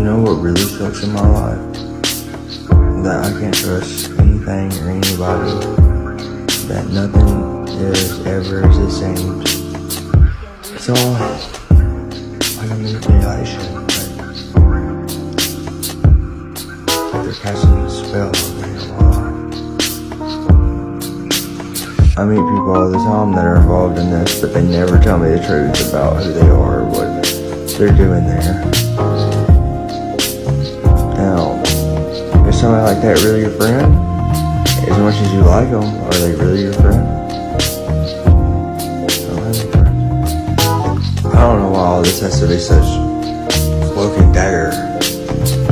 know what really sucks in my life? That I can't trust anything or anybody. That nothing is ever as it seems. It's all like a manipulation. Like they're casting a spell on me a lot. I meet people all the time that are involved in this, but they never tell me the truth about who they are or what they're doing there. Now, is somebody like that really your friend? As much as you like them, are they really your friend? I don't know why all this has to be such cloak and dagger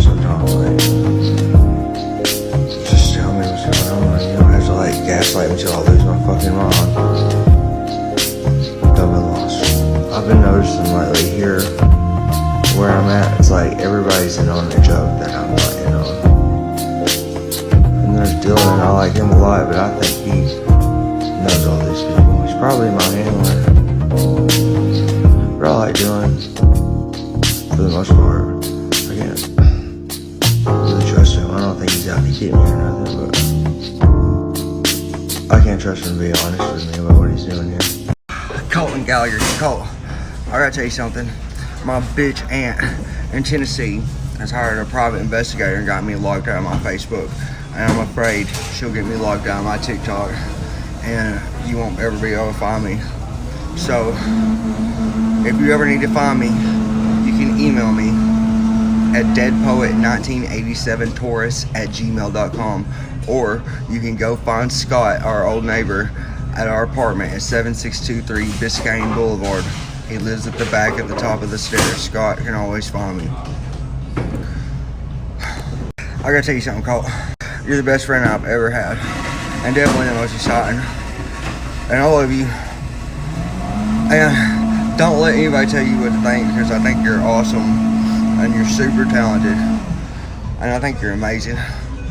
sometimes. Like, just tell me what's going on. You don't have to like gaslight me until I lose my fucking mind. Double lost. I've been noticing lately here where I'm at, it's like everybody's in on the joke that I'm not in on. And there's Dylan, I like him a lot, but I think he knows all these people. He's probably my handler. But I like Dylan for the most part. I can't really trust him. I don't think he's out to get me or nothing, but I can't trust him to be honest with me about what he's doing here. Colton Gallagher, Colt, I gotta tell you something. My bitch aunt in Tennessee has hired a private investigator and got me logged out of my Facebook. And I'm afraid she'll get me logged out of my TikTok. And you won't ever be able to find me. So, if you ever need to find me, you can email me at deadpoet1987taurus@gmail.com. Or you can go find Scott, our old neighbor, at our apartment at 7623 Biscayne Boulevard. He lives at the back at the top of the stairs. Scott can always find me. I gotta tell you something, Colt. You're the best friend I've ever had. And definitely the most exciting. And I love you. And don't let anybody tell you what to think, because I think you're awesome. And you're super talented. And I think you're amazing.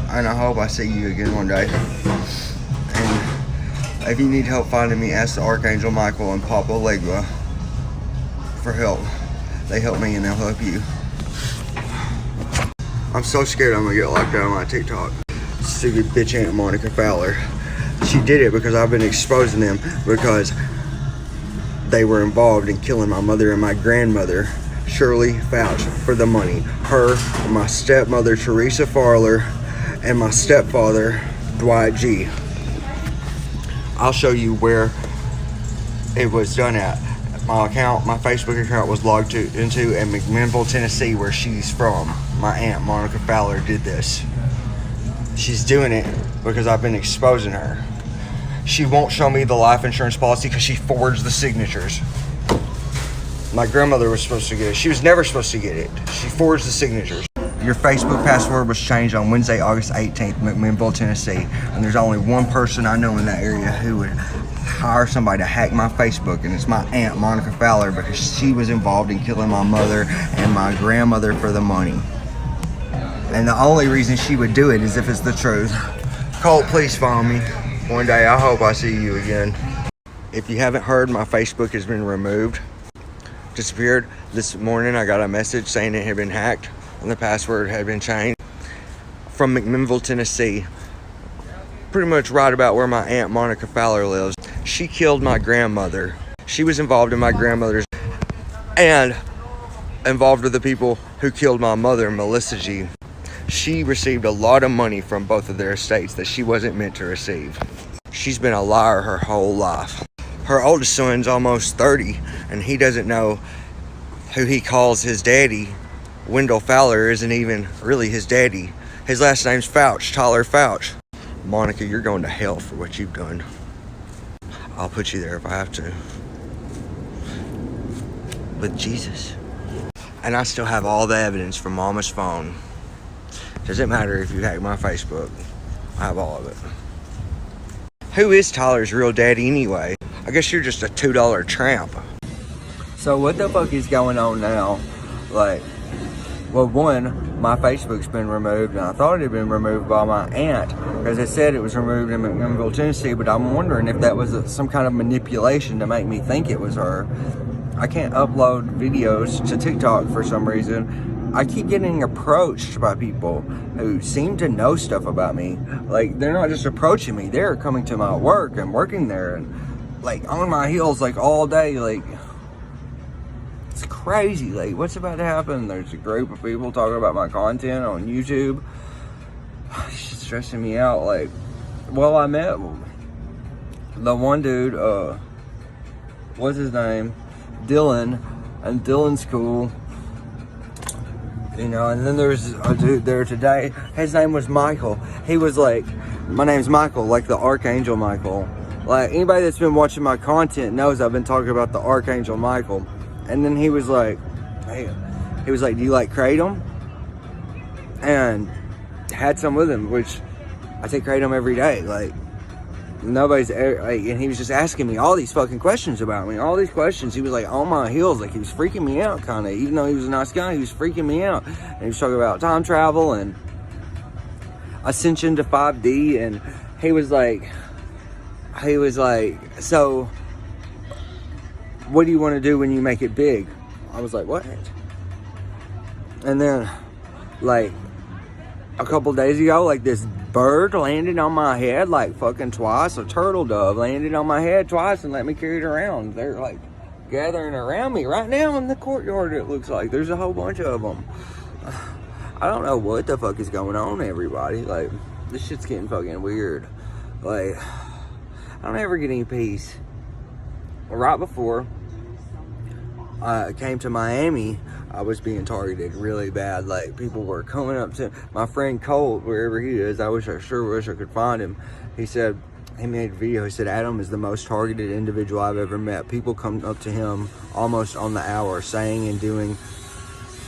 And I hope I see you again one day. And if you need help finding me, ask the Archangel Michael and Papa Legua for help. They help me and they'll help you. I'm so scared I'm gonna get locked out of my TikTok. Stupid bitch Aunt Monica Fowler. She did it because I've been exposing them because they were involved in killing my mother and my grandmother, Shirley Fouch, for the money. Her, my stepmother, Teresa Farler, and my stepfather, Dwight G. I'll show you where it was done at. My Facebook account was logged into in McMinnville, Tennessee, where she's from. My aunt, Monica Fowler, did this. She's doing it because I've been exposing her. She won't show me the life insurance policy because she forged the signatures. My grandmother was supposed to get it. She was never supposed to get it. She forged the signatures. Your Facebook password was changed on Wednesday, August 18th, McMinnville, Tennessee. And there's only one person I know in that area who would hire somebody to hack my Facebook, and it's my aunt, Monica Fowler, because she was involved in killing my mother and my grandmother for the money. And the only reason she would do it is if it's the truth. Colt, please follow me. One day, I hope I see you again. If you haven't heard, my Facebook has been removed. Disappeared. This morning, I got a message saying it had been hacked and the password had been changed. From McMinnville, Tennessee. Pretty much right about where my aunt, Monica Fowler, lives. She killed my grandmother. She was involved in my grandmother's and involved with the people who killed my mother, Melissa G. She received a lot of money from both of their estates that she wasn't meant to receive. She's been a liar her whole life. Her oldest son's almost 30, and he doesn't know who he calls his daddy. Wendell Fowler isn't even really his daddy. His last name's Fouch, Tyler Fouch. Monica, you're going to hell for what you've done. I'll put you there if I have to. With Jesus. And I still have all the evidence from Mama's phone. Doesn't matter if you hack my Facebook. I have all of it. Who is Tyler's real daddy anyway? I guess you're just a $2 tramp. So what the fuck is going on now? Like, well, one, my Facebook's been removed, and I thought it had been removed by my aunt, because it said it was removed in McMinnville, Tennessee, but I'm wondering if that was some kind of manipulation to make me think it was her. I can't upload videos to TikTok for some reason, I keep getting approached by people who seem to know stuff about me. Like, they're not just approaching me, they're coming to my work and working there and like on my heels like all day. Like, it's crazy. Like, what's about to happen? There's a group of people talking about my content on YouTube. It's just stressing me out. Like, well, I met the one dude, what's his name? Dylan, and Dylan's cool. You know, and then there's a dude there today. His name was Michael. He was like, my name's Michael, like the Archangel Michael. Like, anybody that's been watching my content knows I've been talking about the Archangel Michael. And then he was like, hey, do you like Kratom? And had some with him, which I take Kratom every day. Like, nobody's ever, like, and he was just asking me all these fucking questions about me. All these questions. He was like on my heels. Like, he was freaking me out, kind of. Even though he was a nice guy, he was freaking me out. And he was talking about time travel and ascension to 5D. And he was like, so what do you want to do when you make it big? I was like, what? And then, like, a couple days ago, like, this bird landed on my head like fucking twice. A turtle dove landed on my head twice and let me carry it around. They're like gathering around me right now in the courtyard. It looks like there's a whole bunch of them. I don't know what the fuck is going on, everybody. Like, this shit's getting fucking weird. Like, I don't ever get any peace. Right before I came to Miami, I was being targeted really bad. Like, people were coming up to my friend Colt, wherever he is. I sure wish I could find him. He said, he made a video. He said, Adam is the most targeted individual I've ever met. People come up to him almost on the hour, saying and doing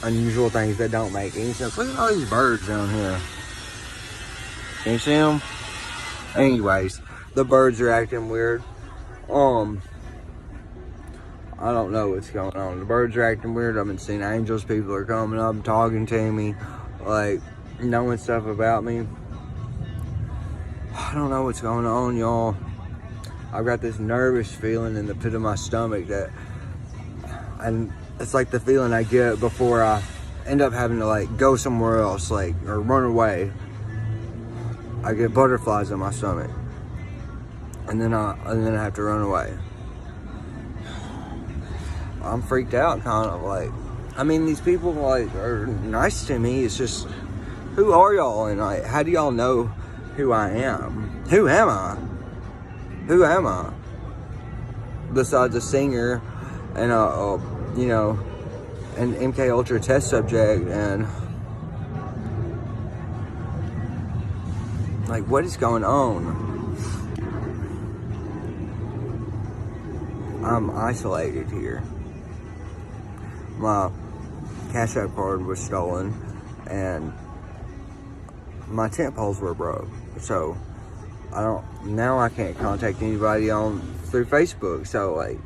unusual things that don't make any sense. Look at all these birds down here. Can you see them? Anyways, the birds are acting weird. I don't know what's going on. The birds are acting weird. I've been seeing angels. People are coming up and talking to me, like, knowing stuff about me. I don't know what's going on, y'all. I've got this nervous feeling in the pit of my stomach and it's like the feeling I get before I end up having to, like, go somewhere else, like, or run away. I get butterflies in my stomach, and then I have to run away. I'm freaked out, kind of. Like, I mean, these people, like, are nice to me. It's just, who are y'all? And, like, how do y'all know who I am? Who am I? Who am I? Besides a singer and you know, an MK Ultra test subject, and like, what is going on? I'm isolated here. My Cash App card was stolen, and my tent poles were broke. So now I can't contact anybody through Facebook. So, like,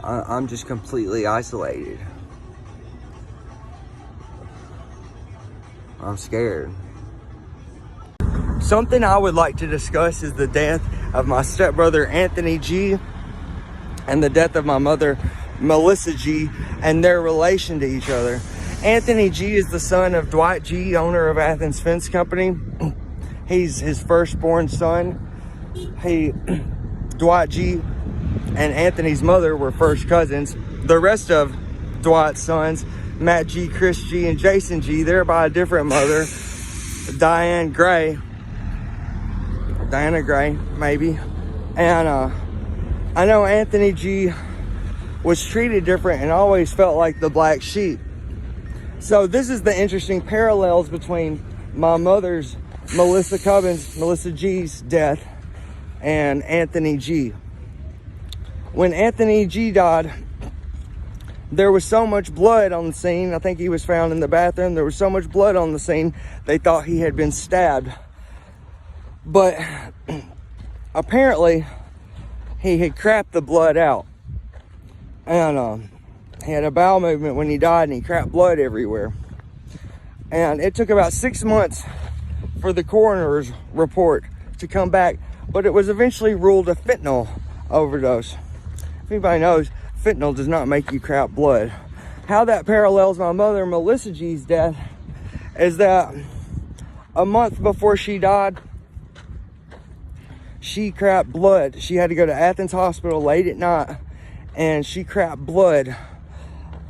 I'm just completely isolated. I'm scared. Something I would like to discuss is the death of my stepbrother Anthony G and the death of my mother Melissa G and their relation to each other. Anthony G is the son of Dwight G, owner of Athens Fence Company. He's his firstborn son. Dwight G and Anthony's mother were first cousins. The rest of Dwight's sons, Matt G, Chris G, and Jason G, they're by a different mother, Diana Gray, maybe. And I know Anthony G was treated different and always felt like the black sheep. So this is the interesting parallels between my mother's, Melissa G's death and Anthony G. When Anthony G died, there was so much blood on the scene. I think he was found in the bathroom. There was so much blood on the scene, they thought he had been stabbed. But apparently, he had crapped the blood out. And he had a bowel movement when he died, and he crapped blood everywhere. And it took about 6 months for the coroner's report to come back, but it was eventually ruled a fentanyl overdose. If anybody knows, fentanyl does not make you crap blood. how that parallels my mother, Melissa G's death, is that a month before she died, she crapped blood. She had to go to Athens Hospital late at night, and she crapped blood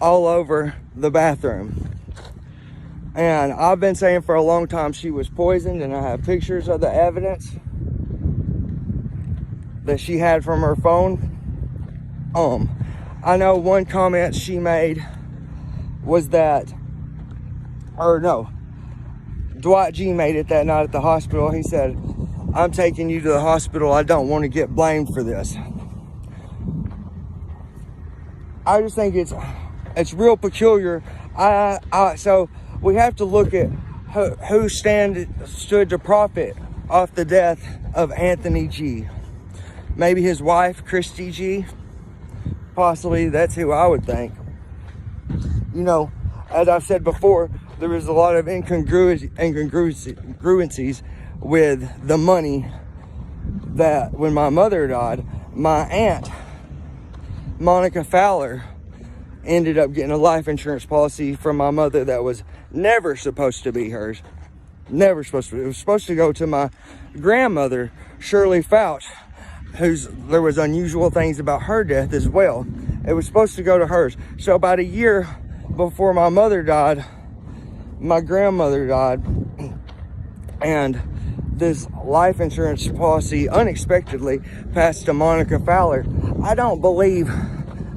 all over the bathroom. And I've been saying for a long time she was poisoned, and I have pictures of the evidence that she had from her phone. I know one comment she made was that, or no, Dwight G made it that night at the hospital. He said, "I'm taking you to the hospital. I don't want to get blamed for this." I just think it's real peculiar. So we have to look at who stood to profit off the death of Anthony G. Maybe his wife, Christy G. Possibly, that's who I would think. You know, as I've said before, there was a lot of incongruencies with the money that when my mother died, my aunt, Monica Fowler, ended up getting a life insurance policy from my mother that was never supposed to be hers. Never supposed to be. It was supposed to go to my grandmother, Shirley Fouch, there was unusual things about her death as well. It was supposed to go to hers. So about a year before my mother died, my grandmother died, and this life insurance policy unexpectedly passed to Monica Fowler. I don't believe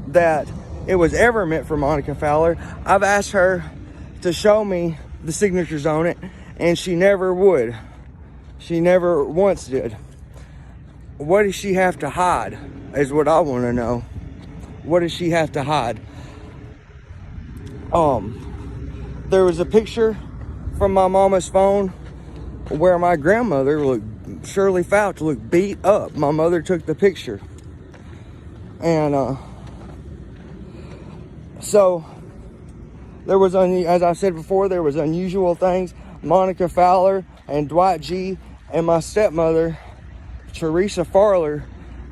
that it was ever meant for Monica Fowler. I've asked her to show me the signatures on it, and she never would. She never once did. What does she have to hide is what I want to know. What does she have to hide? There was a picture from my mama's phone where my grandmother Shirley Fouch looked beat up. My mother took the picture. And so there was, as I said before, there was unusual things. Monica Fowler and Dwight G and my stepmother, Teresa Farler,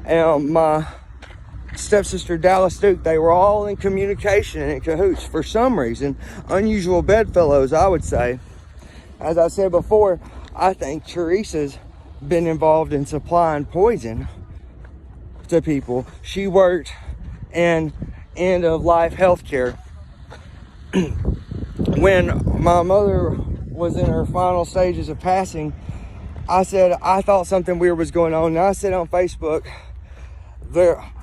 and my stepsister Dallas Duke, they were all in communication and in cahoots for some reason. Unusual bedfellows, I would say. As I said before, I think Teresa's been involved in supplying poison to people. She worked in end-of-life healthcare. When my mother was in her final stages of passing, I said I thought something weird was going on. And I said on Facebook,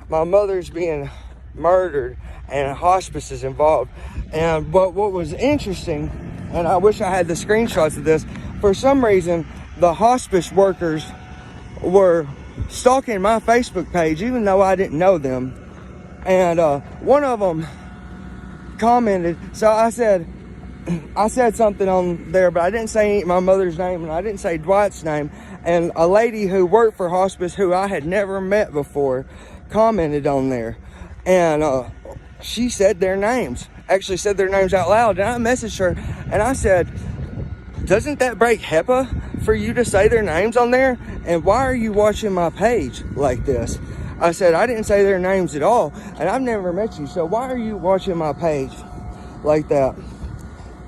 my mother's being murdered and hospice is involved. But what was interesting, and I wish I had the screenshots of this, for some reason the hospice workers were stalking my Facebook page even though I didn't know them. And one of them commented, so I said something on there, but I didn't say my mother's name and I didn't say Dwight's name. And a lady who worked for hospice who I had never met before commented on there, and she said their names, actually said their names out loud. And I messaged her and I said, doesn't that break HIPAA for you to say their names on there? And why are you watching my page like this? I said, I didn't say their names at all, and I've never met you, so why are you watching my page like that?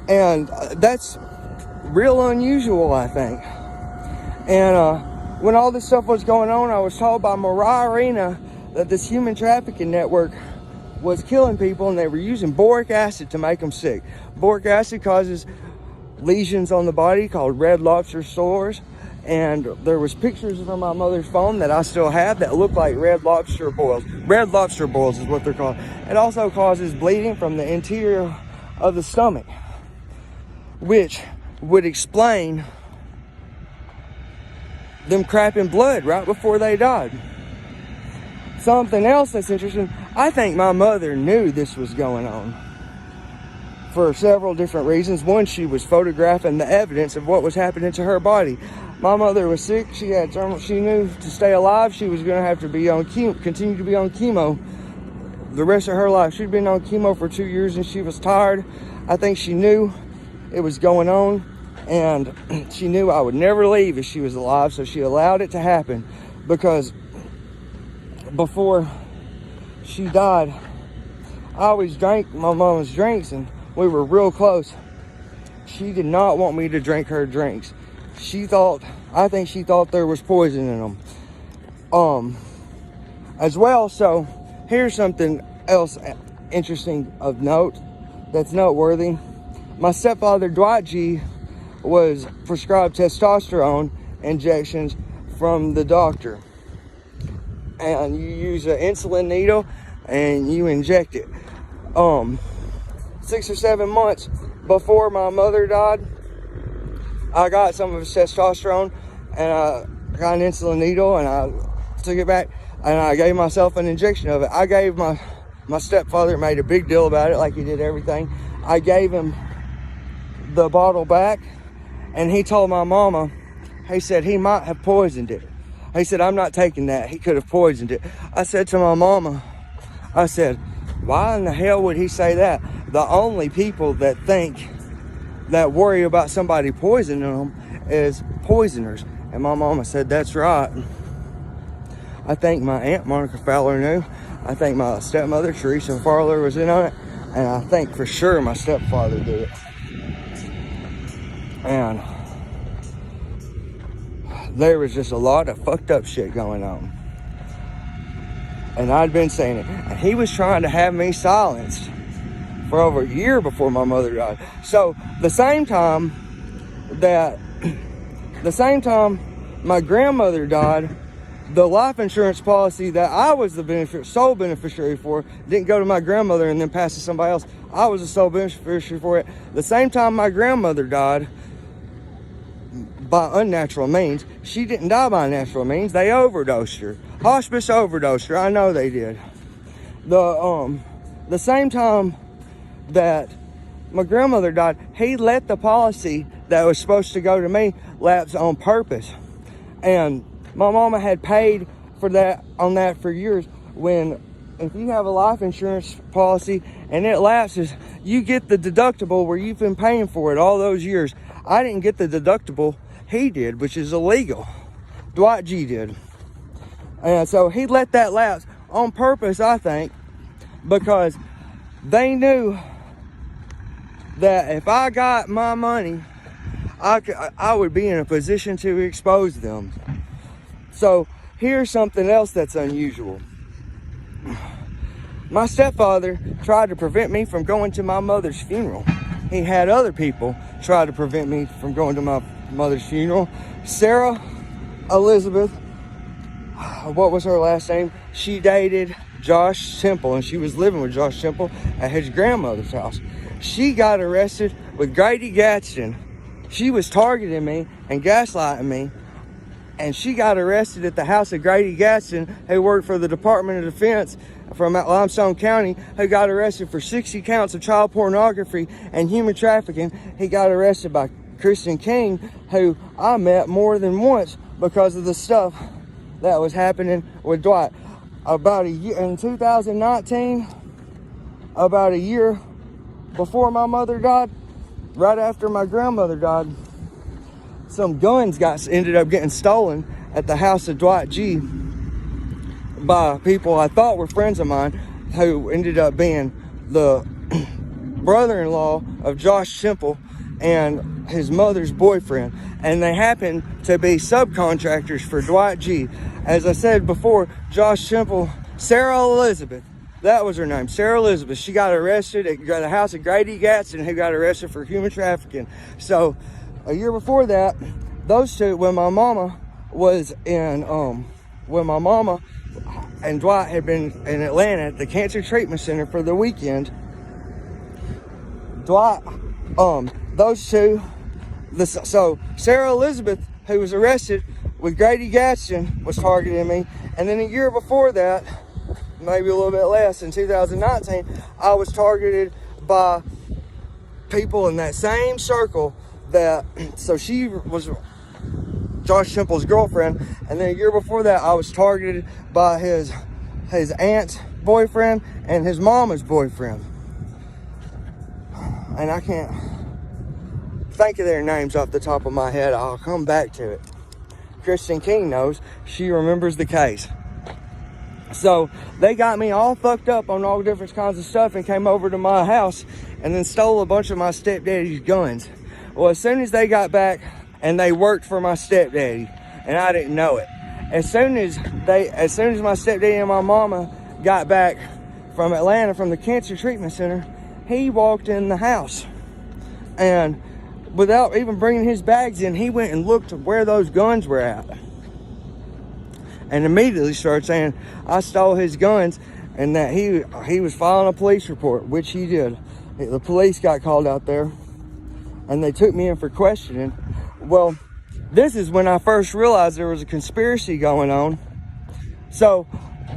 And that's real unusual, I think. And when all this stuff was going on, I was told by Mariah Arena that this human trafficking network was killing people, and they were using boric acid to make them sick. Boric acid causes lesions on the body called red lobster sores. And there was pictures from my mother's phone that I still have that look like red lobster boils. Red lobster boils is what they're called. It also causes bleeding from the interior of the stomach, which would explain them crapping blood right before they died. Something else that's interesting, I think my mother knew this was going on for several different reasons. One, she was photographing the evidence of what was happening to her body. My mother was sick. She knew to stay alive, she was going to have to be on continue to be on chemo the rest of her life. She'd been on chemo for 2 years and she was tired. I think she knew it was going on, and she knew I would never leave if she was alive, so she allowed it to happen. Because before she died, I always drank my mama's drinks, and we were real close. She did not want me to drink her drinks. I think she thought there was poison in them. As well, so here's something else interesting of note that's noteworthy. My stepfather, Dwight G, was prescribed testosterone injections from the doctor. And you use an insulin needle and you inject it. 6 or 7 months before my mother died, I got some of his testosterone and I got an insulin needle and I took it back and I gave myself an injection of it. I gave my stepfather, made a big deal about it like he did everything. I gave him the bottle back and he told my mama, he said he might have poisoned it. He said, I'm not taking that. He could have poisoned it. I said to my mama, I said, why in the hell would he say that? The only people that worry about somebody poisoning them is poisoners. And my mama said, that's right. I think my Aunt Monica Fowler knew. I think my stepmother, Teresa Fowler, was in on it. And I think for sure my stepfather did it. And there was just a lot of fucked up shit going on. And I'd been saying it. And he was trying to have me silenced for over a year before my mother died. So the same time my grandmother died, the life insurance policy that I was the sole beneficiary for didn't go to my grandmother and then pass to somebody else. I was the sole beneficiary for it. The same time my grandmother died, by unnatural means. She didn't die by natural means. They overdosed her. Hospice overdosed her. I know they did. The same time that my grandmother died, he let the policy that was supposed to go to me lapse on purpose. And my mama had paid for that for years. If you have a life insurance policy and it lapses, you get the deductible where you've been paying for it all those years. I didn't get the deductible. He did, which is illegal. Dwight G did. And so he let that lapse on purpose, I think, because they knew that if I got my money, I would be in a position to expose them. So here's something else that's unusual. My stepfather tried to prevent me from going to my mother's funeral. He had other people try to prevent me from going to my mother's funeral. Sarah Elizabeth, what was her last name? She dated Josh Temple, and she was living with Josh Temple at his grandmother's house. She got arrested with Grady Gadsden. She was targeting me and gaslighting me, and she got arrested at the house of Grady Gadsden, who worked for the Department of Defense from Limestone County, who got arrested for 60 counts of child pornography and human trafficking. He got arrested by Christian King, who I met more than once because of the stuff that was happening with Dwight. About a year in 2019, about a year before my mother died, right after my grandmother died, some guns ended up getting stolen at the house of Dwight G by people I thought were friends of mine, who ended up being the brother-in-law of Josh Temple and his mother's boyfriend. And they happened to be subcontractors for Dwight G. As I said before, Josh Temple, Sarah Elizabeth, that was her name, Sarah Elizabeth. She got arrested at the house of Grady Gadsden, who got arrested for human trafficking. So a year before that, those two, when my mama and Dwight had been in Atlanta at the Cancer Treatment Center for the weekend, those two, so Sarah Elizabeth, who was arrested with Grady Gadsden, was targeting me. And then a year before that, maybe a little bit less, in 2019, I was targeted by people in that same circle so she was Josh Temple's girlfriend. And then a year before that, I was targeted by his aunt's boyfriend and his mama's boyfriend. And I can't think of their names off the top of my head. I'll come back to it. Kristen King knows. She remembers the case. So they got me all fucked up on all different kinds of stuff and came over to my house and then stole a bunch of my stepdaddy's guns. Well, as soon as they got back, and they worked for my stepdaddy, and I didn't know it. As soon as my stepdaddy and my mama got back from Atlanta from the cancer treatment center, he walked in the house, and without even bringing his bags in, he went and looked where those guns were at, and immediately started saying I stole his guns and that he was filing a police report, which he did. The police got called out there and they took me in for questioning. Well, this is when I first realized there was a conspiracy going on. So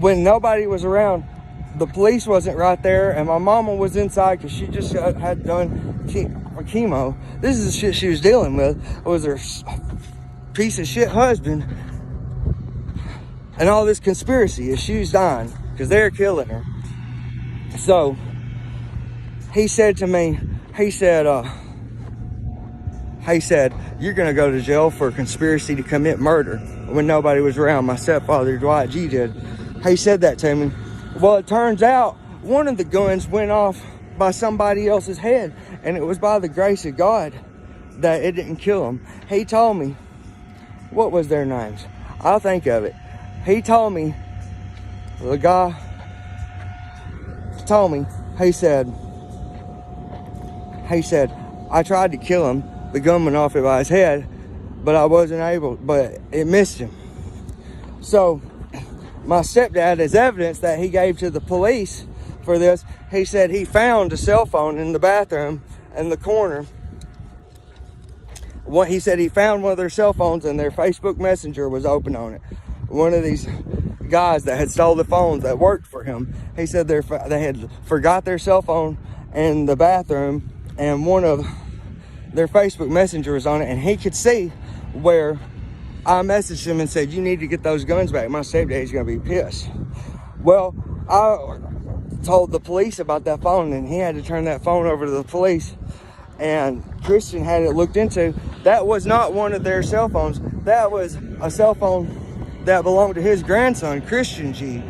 when nobody was around, the police wasn't right there, and my mama was inside because she just had done chemo. This is the shit she was dealing with. It was her piece of shit husband and all this conspiracy is she was dying because they're killing her. So he said to me, he said, you're going to go to jail for conspiracy to commit murder, when nobody was around. My stepfather, Dwight G, did. He said that to me. Well, it turns out one of the guns went off by somebody else's head, and it was by the grace of God that it didn't kill them. He told me, what was their names? I'll think of it. He told me, the guy told me, he said, I tried to kill him. The gun went off by his head, but I wasn't able, but it missed him. So my stepdad, as evidence that he gave to the police for this, he said he found a cell phone in the bathroom in the corner. He said he found one of their cell phones and their Facebook Messenger was open on it. One of these guys that had stole the phones that worked for him, he said they had forgot their cell phone in the bathroom, and one of their Facebook Messenger was on it, and he could see where I messaged him and said, you need to get those guns back. My stepdad's gonna be pissed. Well, I told the police about that phone, and he had to turn that phone over to the police, and Christian had it looked into. That was not one of their cell phones. That was a cell phone that belonged to his grandson, Christian G.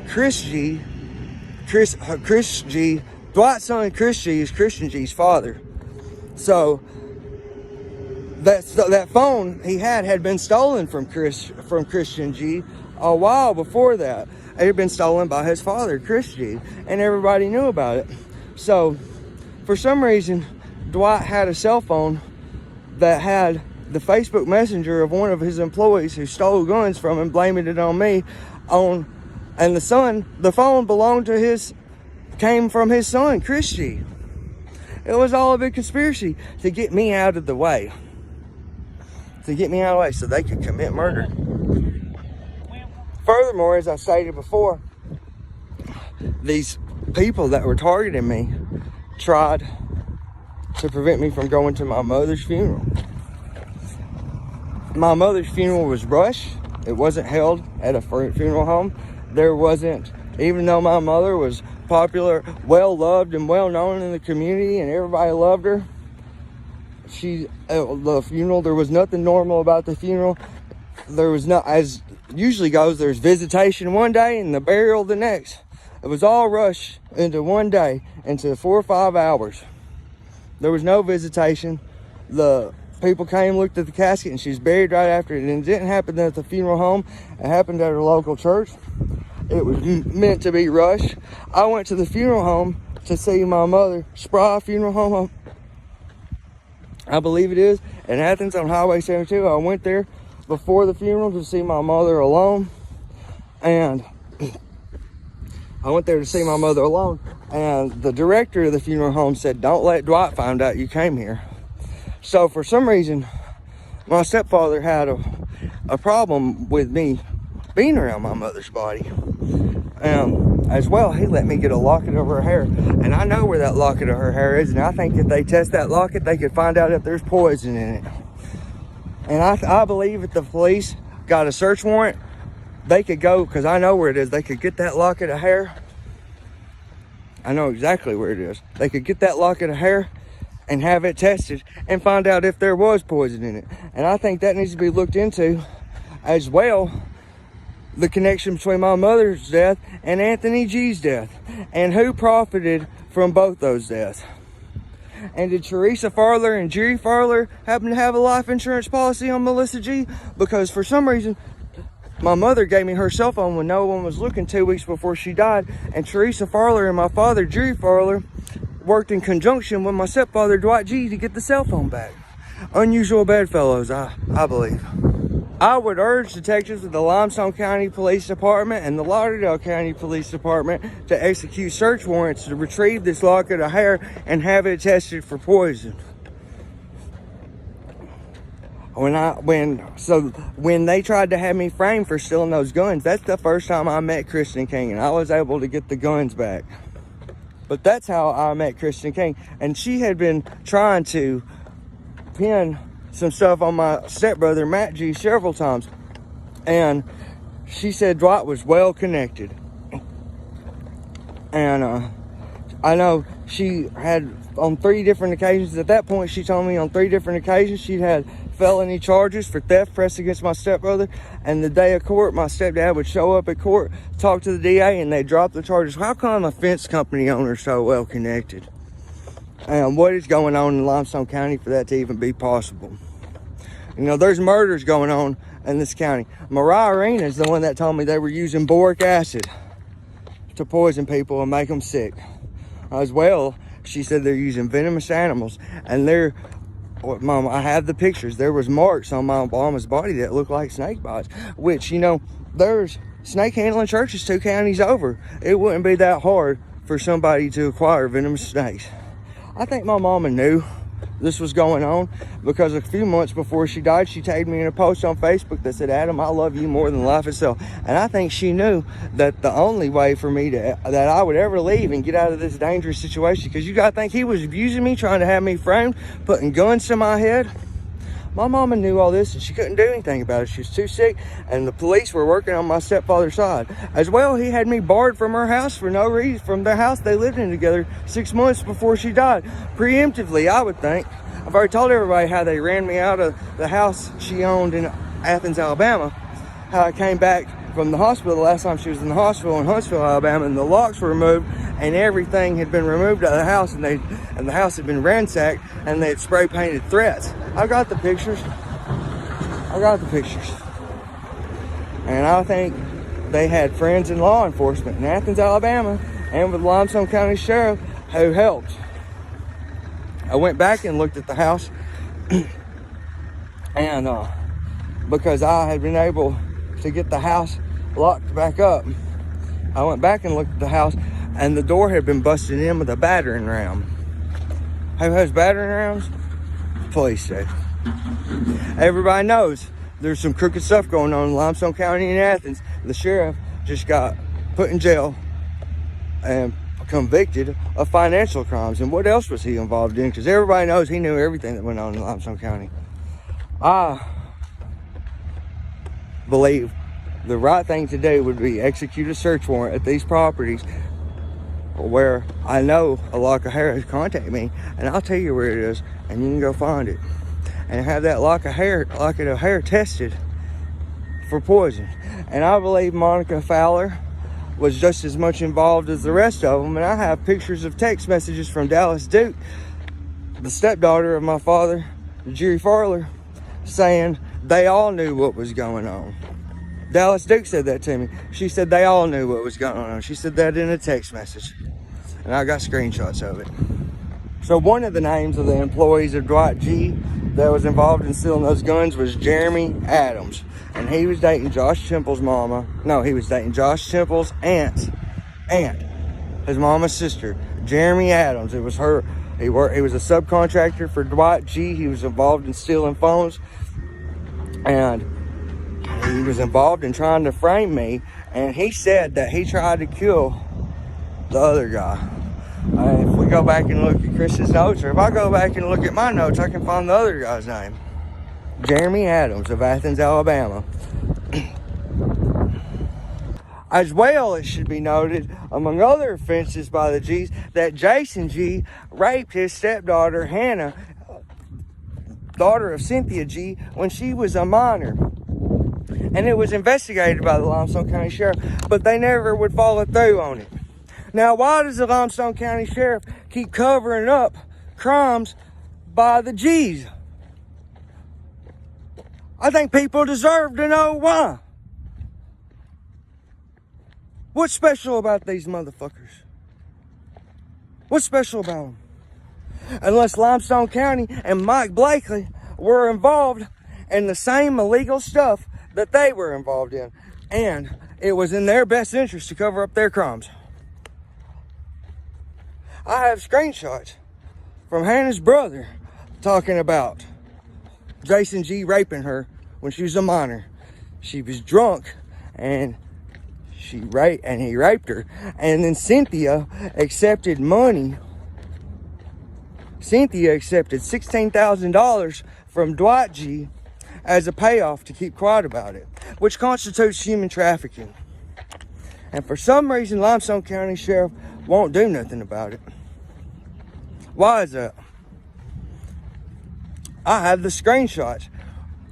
Chris G. Dwight's son, Chris G, is Christian G's father. So that phone he had been stolen from Christian G a while before that. It had been stolen by his father, Chris G, and everybody knew about it. So for some reason, Dwight had a cell phone that had the Facebook Messenger of one of his employees who stole guns from him, blaming it on me. And the phone came from his son, Chris G. It was all a big conspiracy to get me out of the way. So they could commit murder. Furthermore, as I stated before, these people that were targeting me tried to prevent me from going to my mother's funeral. My mother's funeral was rushed. It wasn't held at a funeral home. Even though my mother was popular, well loved, and well known in the community, and everybody loved her, the funeral, there was nothing normal about the funeral. There was not, as usually goes, there's visitation one day and the burial the next. It was all rushed into one day, into 4 or 5 hours. There was no visitation. The people came, looked at the casket, and she's buried right after it. And it didn't happen at the funeral home. It happened at her local church. It was meant to be rushed. I went to the funeral home to see my mother, Spry Funeral Home, I believe it is, in Athens on Highway 72. I went there before the funeral to see my mother alone. And the director of the funeral home said, don't let Dwight find out you came here. So for some reason, my stepfather had a problem with me being around my mother's body. As well, he let me get a locket of her hair, and I know where that locket of her hair is, and I think if they test that locket, they could find out if there's poison in it. And I believe if the police got a search warrant, they could go, because I know where it is, they could get that locket of hair. I know exactly where it is. They could get that locket of hair and have it tested and find out if there was poison in it. And I think that needs to be looked into as well. the connection between my mother's death and Anthony G's death, and who profited from both those deaths. And did Teresa Farler and Jerry Farler happen to have a life insurance policy on Melissa G? Because for some reason, my mother gave me her cell phone when no one was looking 2 weeks before she died, and Teresa Farler and my father, Jerry Farler, worked in conjunction with my stepfather, Dwight G, to get the cell phone back. Unusual bedfellows, I believe. I would urge detectives of the Limestone County Police Department and the Lauderdale County Police Department to execute search warrants to retrieve this locket of hair and have it tested for poison. When they tried to have me framed for stealing those guns, that's the first time I met Kristen King, and I was able to get the guns back. But that's how I met Kristen King, and she had been trying to pin some stuff on my stepbrother Matt G several times, and she said Dwight was well connected. And I know she had on 3 different occasions, at that point she told me on 3 different occasions she'd had felony charges for theft pressed against my stepbrother, and the day of court my stepdad would show up at court, talk to the DA, and they drop the charges. How come a fence company owner is so well connected? And what is going on in Limestone County for that to even be possible? You know, there's murders going on in this county. Mariah Arena is the one that told me they were using boric acid to poison people and make them sick. As well, she said they're using venomous animals, and Mom, I have the pictures. There was marks on my mama's body that looked like snake bites, which, you know, there's snake handling churches 2 counties over. It wouldn't be that hard for somebody to acquire venomous snakes. I think my mama knew this was going on, because a few months before she died, she tagged me in a post on Facebook that said, "Adam, I love you more than life itself." And I think she knew that the only way for me that I would ever leave and get out of this dangerous situation, because you gotta think he was abusing me, trying to have me framed, putting guns to my head. My mama knew all this, and she couldn't do anything about it. She was too sick, and the police were working on my stepfather's side. As well, he had me barred from her house for no reason, from the house they lived in together 6 months before she died. Preemptively, I would think. I've already told everybody how they ran me out of the house she owned in Athens, Alabama. How I came back from the hospital the last time she was in the hospital in Huntsville, Alabama, and the locks were removed, and everything had been removed out of the house, and the house had been ransacked, and they had spray painted threats. I got the pictures. And I think they had friends in law enforcement in Athens, Alabama, and with Limestone County Sheriff who helped. I went back and looked at the house, and because I had been able to get the house locked back up, I went back and looked at the house, and the door had been busted in with a battering ram. Who has battering rams? Police do. Everybody knows there's some crooked stuff going on in Limestone County in Athens. The sheriff just got put in jail and convicted of financial crimes. And what else was he involved in? Because everybody knows he knew everything that went on in Limestone County. I believe the right thing to do would be execute a search warrant at these properties where I know a lock of hair has contacted me, and I'll tell you where it is, and you can go find it, and have that locket of hair tested for poison. And I believe Monica Fowler was just as much involved as the rest of them, and I have pictures of text messages from Dallas Duke, the stepdaughter of my father, Jerry Farler, saying they all knew what was going on. Dallas Duke said that to me. She said they all knew what was going on. She said that in a text message, and I got screenshots of it. So one of the names of the employees of Dwight G that was involved in stealing those guns was Jeremy Adams, and he was dating Josh Temple's mama. No, he was dating Josh Temple's aunt, his mama's sister, Jeremy Adams. It was her. He was a subcontractor for Dwight G. He was involved in stealing phones, and he was involved in trying to frame me, and he said that he tried to kill the other guy. If we go back and look at Chris's notes, or if I go back and look at my notes, I can find the other guy's name. Jeremy Adams of Athens, Alabama. As well, it should be noted, among other offenses by the G's, that Jason G raped his stepdaughter, Hannah, daughter of Cynthia G, when she was a minor. and it was investigated by the Limestone County Sheriff, but they never would follow through on it. Now, why does the Limestone County Sheriff keep covering up crimes by the G's? I think people deserve to know why. What's special about these motherfuckers? What's special about them? Unless Limestone County and Mike Blakely were involved in the same illegal stuff that they were involved in, and it was in their best interest to cover up their crimes. I have screenshots from Hannah's brother talking about Jason G raping her when she was a minor. She was drunk and he raped her. And then Cynthia accepted money. Cynthia accepted $16,000 from Dwight G as a payoff to keep quiet about it, which constitutes human trafficking. And for some reason, Limestone County Sheriff won't do nothing about it. Why is that? I have the screenshots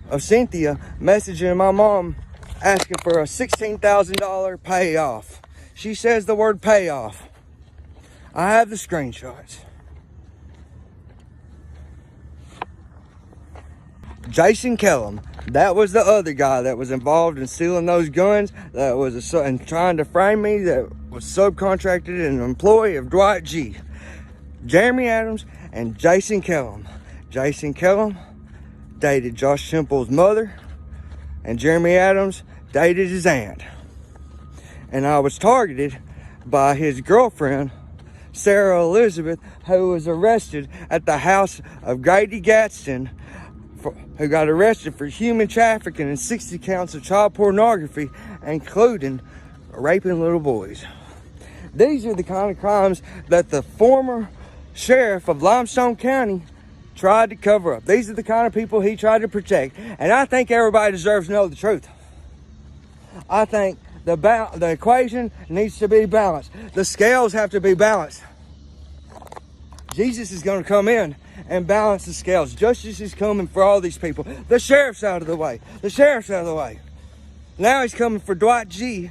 of Cynthia messaging my mom asking for a $16,000 payoff. She says the word payoff. I have the screenshots. Jason Kellum, that was the other guy that was involved in stealing those guns, that was and trying to frame me, that was subcontracted and an employee of Dwight G. Jeremy Adams and Jason Kellum. Jason Kellum dated Josh Temple's mother, and Jeremy Adams dated his aunt. And I was targeted by his girlfriend, Sarah Elizabeth, who was arrested at the house of Grady Gadsden, who got arrested for human trafficking and 60 counts of child pornography, including raping little boys. These are the kind of crimes that the former sheriff of Limestone County tried to cover up. These are the kind of people he tried to protect. And I think everybody deserves to know the truth. I think the equation needs to be balanced. The scales have to be balanced. Jesus is going to come in and balance the scales. Justice is coming for all these people. The sheriff's out of the way. The sheriff's out of the way. Now he's coming for Dwight G.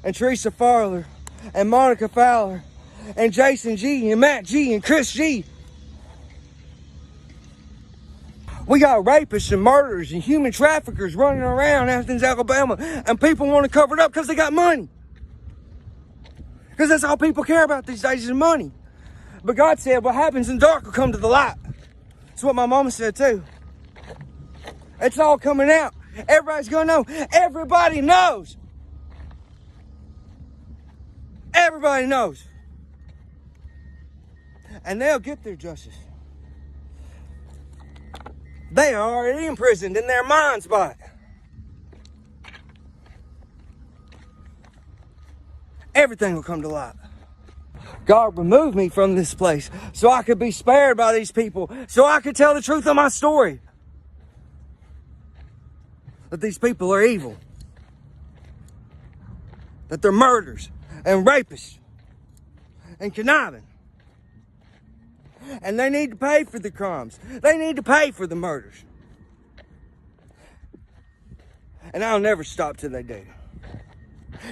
and Teresa Farler and Monica Fowler and Jason G. and Matt G. and Chris G. We got rapists and murderers and human traffickers running around Athens, Alabama, and people want to cover it up because they got money. Because that's all people care about these days is money. But God said what happens in dark will come to the light. That's what my mama said too. It's all coming out. Everybody's going to know. Everybody knows. Everybody knows. And they'll get their justice. They are already imprisoned in their minds by it. Everything will come to light. God removed me from this place so I could be spared by these people, so I could tell the truth of my story. That these people are evil. That they're murderers and rapists and conniving. And they need to pay for the crimes. They need to pay for the murders. And I'll never stop till they do.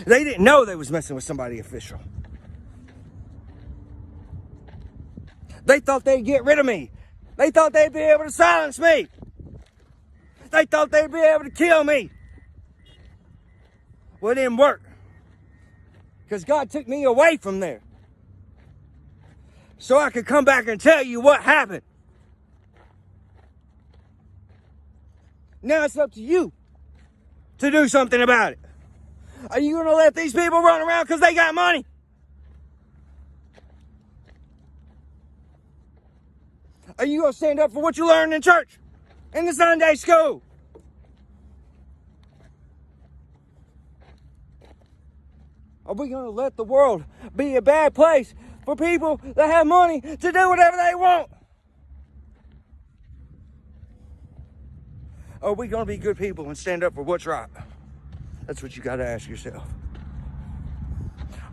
They didn't know they was messing with somebody official. They thought they'd get rid of me. They thought they'd be able to silence me. They thought they'd be able to kill me. Well, it didn't work. Because God took me away from there. So I could come back and tell you what happened. Now it's up to you to do something about it. Are you going to let these people run around because they got money? Are you going to stand up for what you learned in church, in the Sunday school? Are we going to let the world be a bad place for people that have money to do whatever they want? Are we going to be good people and stand up for what's right? That's what you got to ask yourself.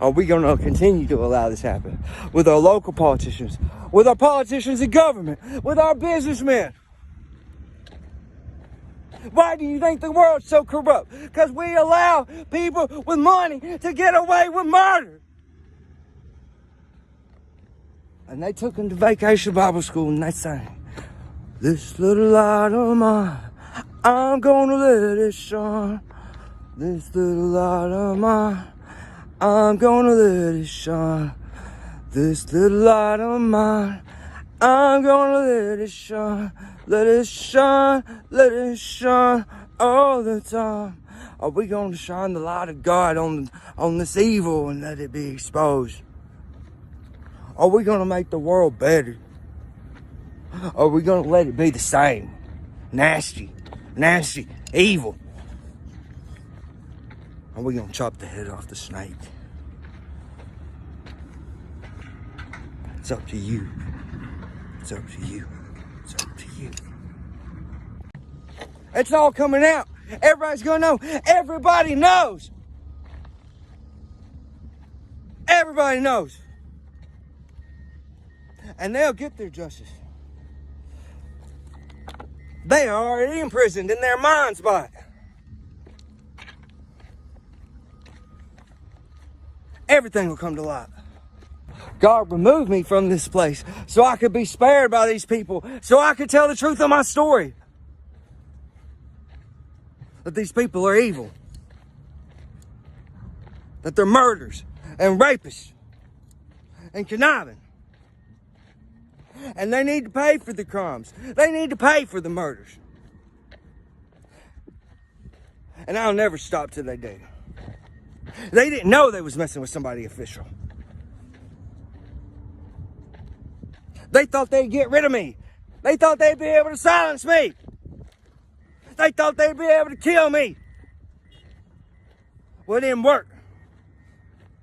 Are we going to continue to allow this happen with our local politicians, with our politicians in government, with our businessmen? Why do you think the world's so corrupt? Because we allow people with money to get away with murder. And they took him to Vacation Bible School and they sang, "This little light of mine, I'm gonna let it shine. This little light of mine, I'm gonna let it shine. This little light of mine, I'm gonna let it shine. Let it shine, let it shine all the time. Are we gonna shine the light of God on this evil and let it be exposed? Are we gonna make the world better? Are we gonna let it be the same? Nasty, evil. Are we gonna chop the head off the snake? It's up to you. It's up to you. It's up to you. It's all coming out. Everybody's gonna know. Everybody knows. Everybody knows. And they'll get their justice. They are already imprisoned in their minds by it. Everything will come to light. God removed me from this place so I could be spared by these people, so I could tell the truth of my story. That these people are evil. That they're murderers and rapists and conniving. And they need to pay for the crimes. They need to pay for the murders. And I'll never stop till they do. They didn't know they was messing with somebody official. They thought they'd get rid of me. They thought they'd be able to silence me. They thought they'd be able to kill me. Well, it didn't work.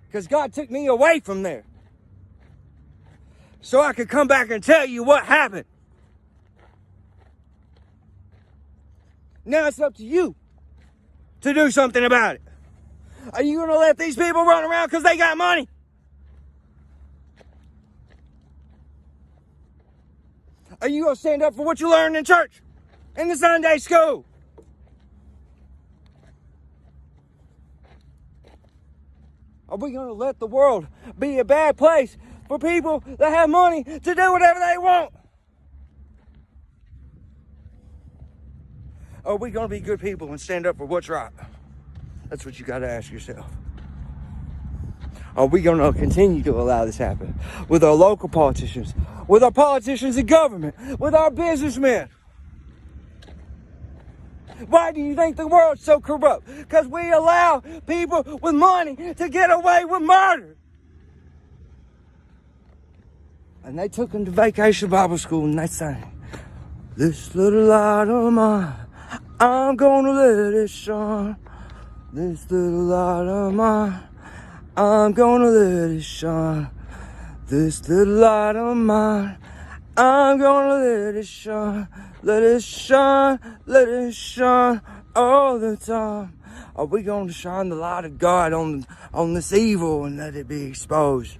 Because God took me away from there. So I could come back and tell you what happened. Now it's up to you to do something about it. Are you going to let these people run around because they got money? Are you going to stand up for what you learned in church, in the Sunday school? Are we going to let the world be a bad place for people that have money to do whatever they want? Are we going to be good people and stand up for what's right? That's what you got to ask yourself. Are we going to continue to allow this happen with our local politicians, with our politicians in government, with our businessmen? Why do you think the world's so corrupt? Because we allow people with money to get away with murder. And they took him to Vacation Bible School and they sang, "This little light of mine, I'm gonna let it shine. This little light of mine, I'm gonna let it shine. This little light of mine, I'm gonna let it shine. Let it shine, let it shine all the time. Are we gonna shine the light of God on this evil and let it be exposed?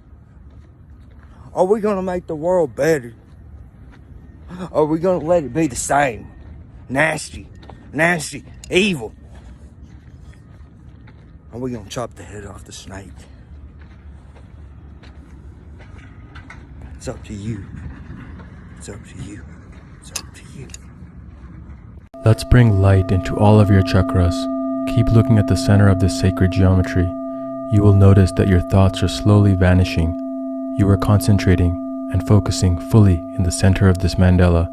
Are we gonna make the world better? Are we gonna let it be the same? Nasty, evil. Are we gonna chop the head off the snake? It's up to you. It's up to you. It's up to you. Let's bring light into all of your chakras. Keep looking at the center of this sacred geometry. You will notice that your thoughts are slowly vanishing. You are concentrating and focusing fully in the center of this mandala.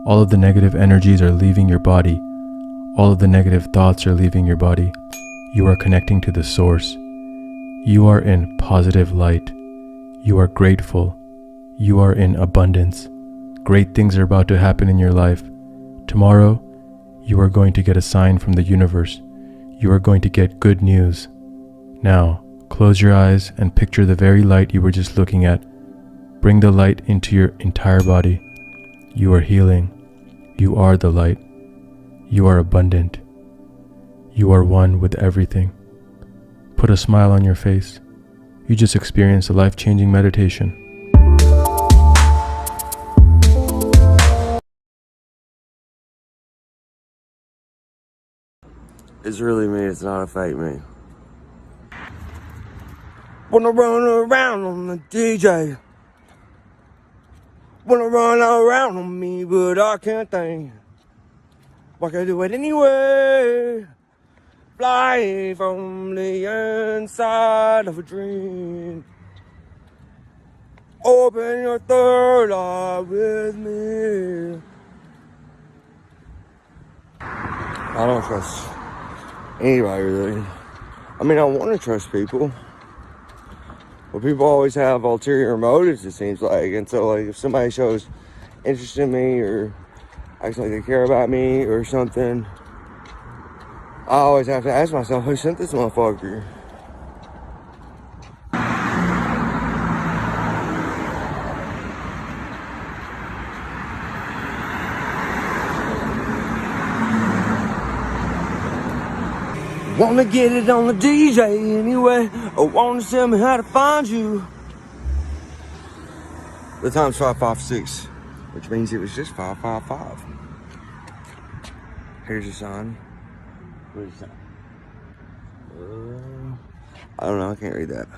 All of the negative energies are leaving your body. All of the negative thoughts are leaving your body. You are connecting to the source. You are in positive light. You are grateful. You are in abundance. Great things are about to happen in your life. Tomorrow, you are going to get a sign from the universe. You are going to get good news. Now, close your eyes and picture the very light you were just looking at. Bring the light into your entire body. You are healing. You are the light. You are abundant. You are one with everything. Put a smile on your face. You just experienced a life-changing meditation. It's really me, it's not a fake me. Wanna run around on the DJ. Wanna run around on me, but I can't think. Why can't I do it anyway? Fly from the inside of a dream. Open your third eye with me. I don't trust anybody really. I mean, I want to trust people. But people always have ulterior motives, it seems like. And so, like, if somebody shows interest in me or acts like they care about me or something, I always have to ask myself, who sent this motherfucker? Wanna get it on the DJ anyway, or wanna tell me how to find you? The time's 5:56, which means it was just 5:55. Here's your sign. What is that? I don't know, I can't read that.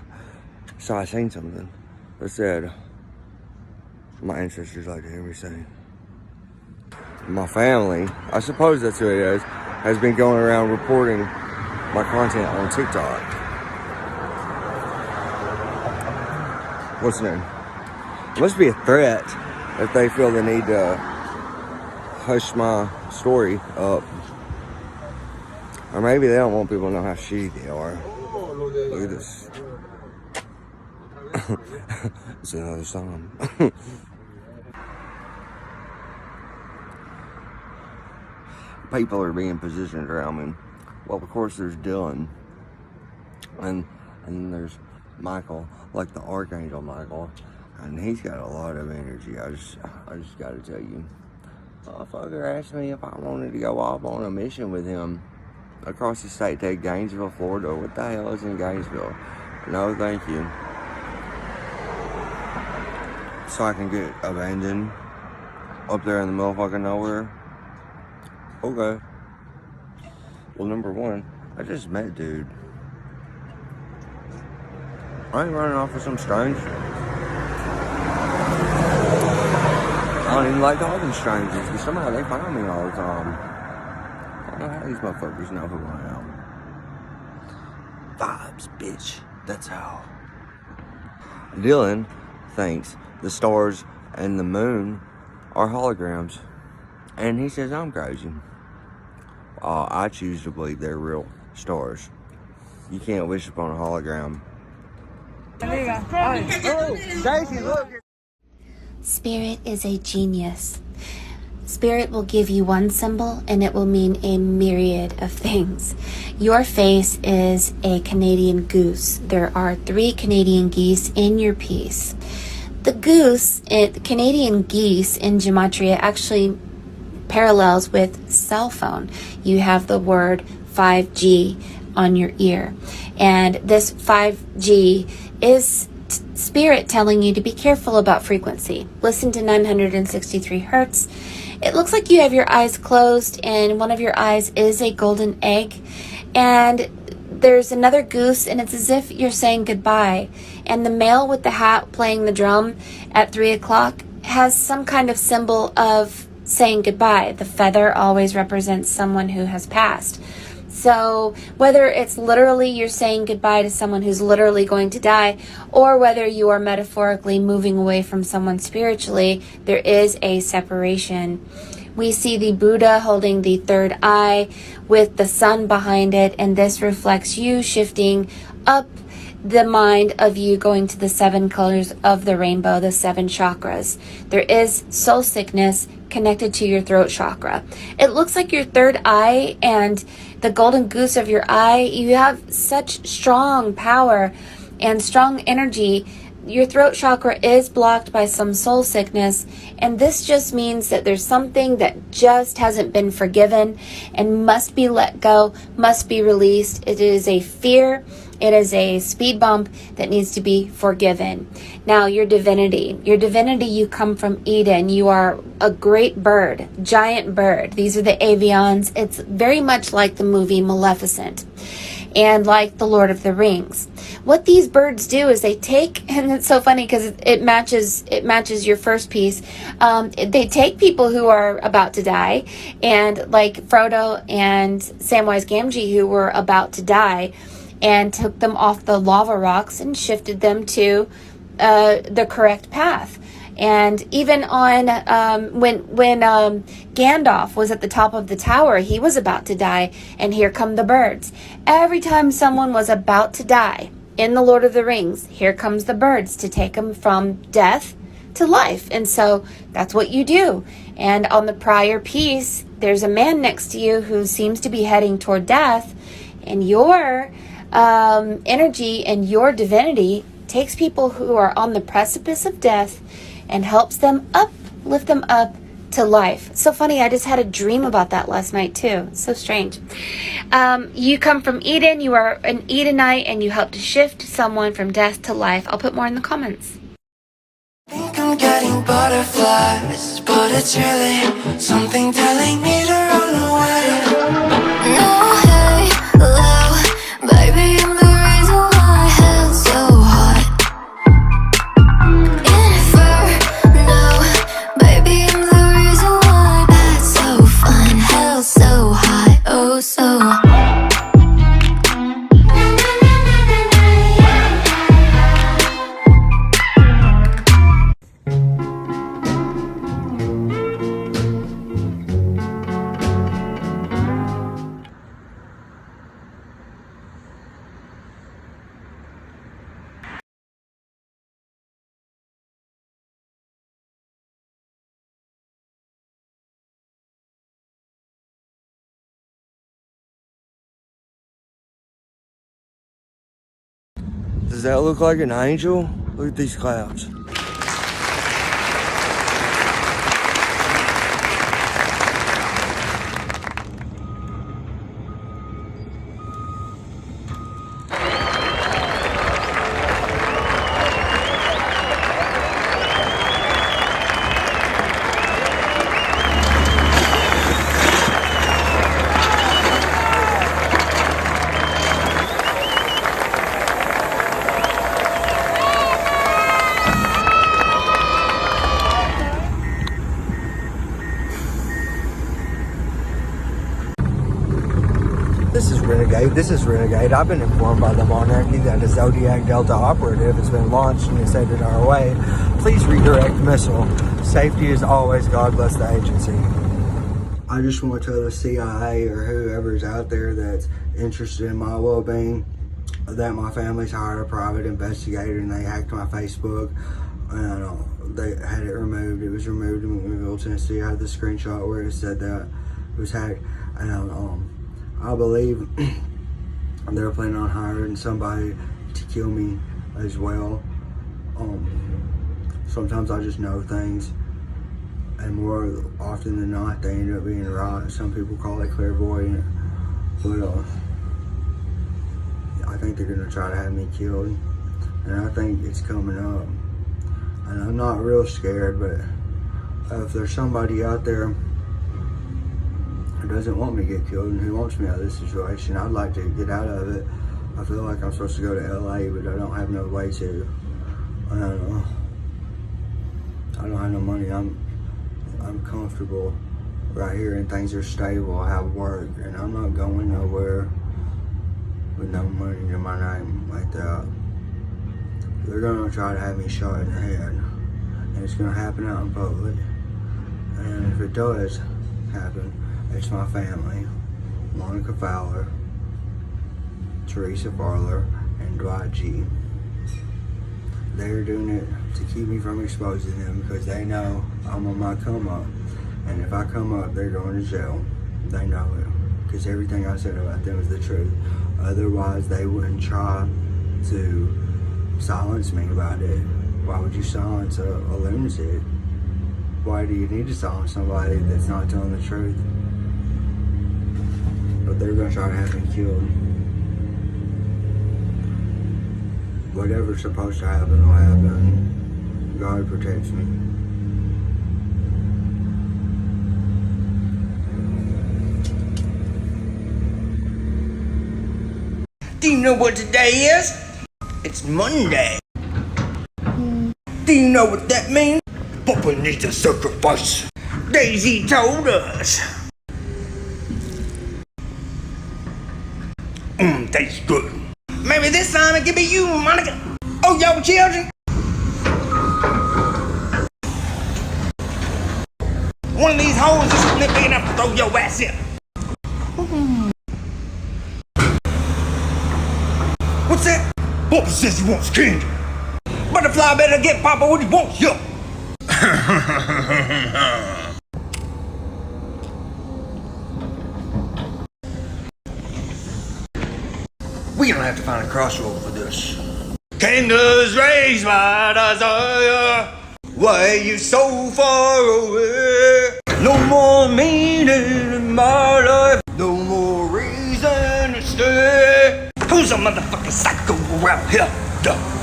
So I seen something that said, my ancestors like to hear me say. My family, I suppose that's who it is, has been going around reporting my content on TikTok. What's new? It must be a threat if they feel the need to hush my story up. Or maybe they don't want people to know how shitty they are. Look at this. It's another song. People are being positioned around me. Well, of course, there's Dylan, and there's Michael, like the Archangel Michael, and he's got a lot of energy. I just gotta tell you, motherfucker asked me if I wanted to go off on a mission with him across the state to Gainesville, Florida. What the hell is in Gainesville? No, thank you. So I can get abandoned up there in the middle of fucking nowhere. Okay. Well, number one, I just met dude. I ain't running off with some strange. I don't even like talking to strangers, because somehow they find me all the time. I don't know how these motherfuckers know who I am. Vibes, bitch. That's how. Dylan thinks the stars and the moon are holograms. And he says I'm crazy. I choose to believe they're real stars. You can't wish upon a hologram. Spirit is a genius. Spirit will give you one symbol and it will mean a myriad of things. Your face is a Canadian goose. There are 3 Canadian geese in your piece. The goose, the Canadian geese in gematria actually parallels with cell phone. You have the word 5G on your ear. And this 5G is spirit telling you to be careful about frequency. Listen to 963 hertz. It looks like you have your eyes closed and one of your eyes is a golden egg. And there's another goose and it's as if you're saying goodbye. And the male with the hat playing the drum at 3 o'clock has some kind of symbol of saying goodbye. The feather always represents someone who has passed. So whether it's literally you're saying goodbye to someone who's literally going to die, or whether you are metaphorically moving away from someone spiritually, there is a separation. We see the Buddha holding the third eye with the sun behind it, and this reflects you shifting up the mind of you going to the 7 colors of the rainbow, the 7 chakras. There is soul sickness connected to your throat chakra. It looks like your third eye and the golden goose of your eye, you have such strong power and strong energy. Your throat chakra is blocked by some soul sickness, and this just means that there's something that just hasn't been forgiven and must be let go, must be released. It is a fear It is a speed bump that needs to be forgiven. Now, your divinity, you come from Eden. You are a great bird, giant bird. These are the avians. It's very much like the movie Maleficent and like the Lord of the Rings. What these birds do is they take, and it's so funny because it matches your first piece. They take people who are about to die, and like Frodo and Samwise Gamgee, who were about to die, and took them off the lava rocks and shifted them to the correct path. And even on when Gandalf was at the top of the tower, he was about to die, and here come the birds. Every time someone was about to die in the Lord of the Rings, here comes the birds to take them from death to life. And so that's what you do. And on the prior piece, there's a man next to you who seems to be heading toward death, and your energy and your divinity takes people who are on the precipice of death and helps them up, lift them up to life. So funny, I just had a dream about that last night too. So strange. You come from Eden, you are an Edenite, and you help to shift someone from death to life. I'll put more in the comments. I think I'm getting butterflies, but it's really something telling me to run away. No, hey, low, baby, I'm the reason why hell's so hot. Inferno, baby, I'm the reason why that's so fun. Hell's so hot, oh so hot. Does that look like an angel? Look at these clouds. This is Renegade. I've been informed by the Monarchy that a Zodiac Delta operative has been launched and is headed our way. Please redirect missile. Safety is always. God bless the agency. I just want to tell the CIA or whoever's out there that's interested in my well-being that my family's hired a private investigator and they hacked my Facebook. And they had it removed. It was removed in McMinnville, Tennessee. I had the screenshot where it said that it was hacked. And I believe they're planning on hiring somebody to kill me as well. Sometimes I just know things, and more often than not, they end up being right. Some people call it clairvoyant, but I think they're gonna try to have me killed, and I think it's coming up. And I'm not real scared, but if there's somebody out there who doesn't want me to get killed and who wants me out of this situation, I'd like to get out of it. I feel like I'm supposed to go to LA, but I don't have no way to. I don't know. I don't have no money. I'm comfortable right here and things are stable. I have work and I'm not going nowhere with no money in my name like that. They're gonna try to have me shot in the head, and it's gonna happen out in public. And if it does happen, it's my family, Monica Fowler, Teresa Farler, and Dwight G. They're doing it to keep me from exposing them because they know I'm on my come up. And if I come up, they're going to jail. They know it because everything I said about them is the truth. Otherwise, they wouldn't try to silence me about it. Why would you silence a lunatic? Why do you need to silence somebody that's not telling the truth? But they're gonna try to have me killed. Whatever's supposed to happen will happen. God protects me. Do you know what today is? It's Monday. Do you know what that means? Papa needs a sacrifice. Daisy told us. Tastes good. Maybe this time it could be you, Monica. Oh, yo, children. One of these hoes is sitting big enough to throw your ass in. What's that? Papa says he wants candy. Butterfly better get Papa what he wants, yo. We're gonna have to find a crossroad for this. Candles raise my desire. Why you so far away? No more meaning in my life. No more reason to stay. Who's a motherfucking psycho around here? Duh.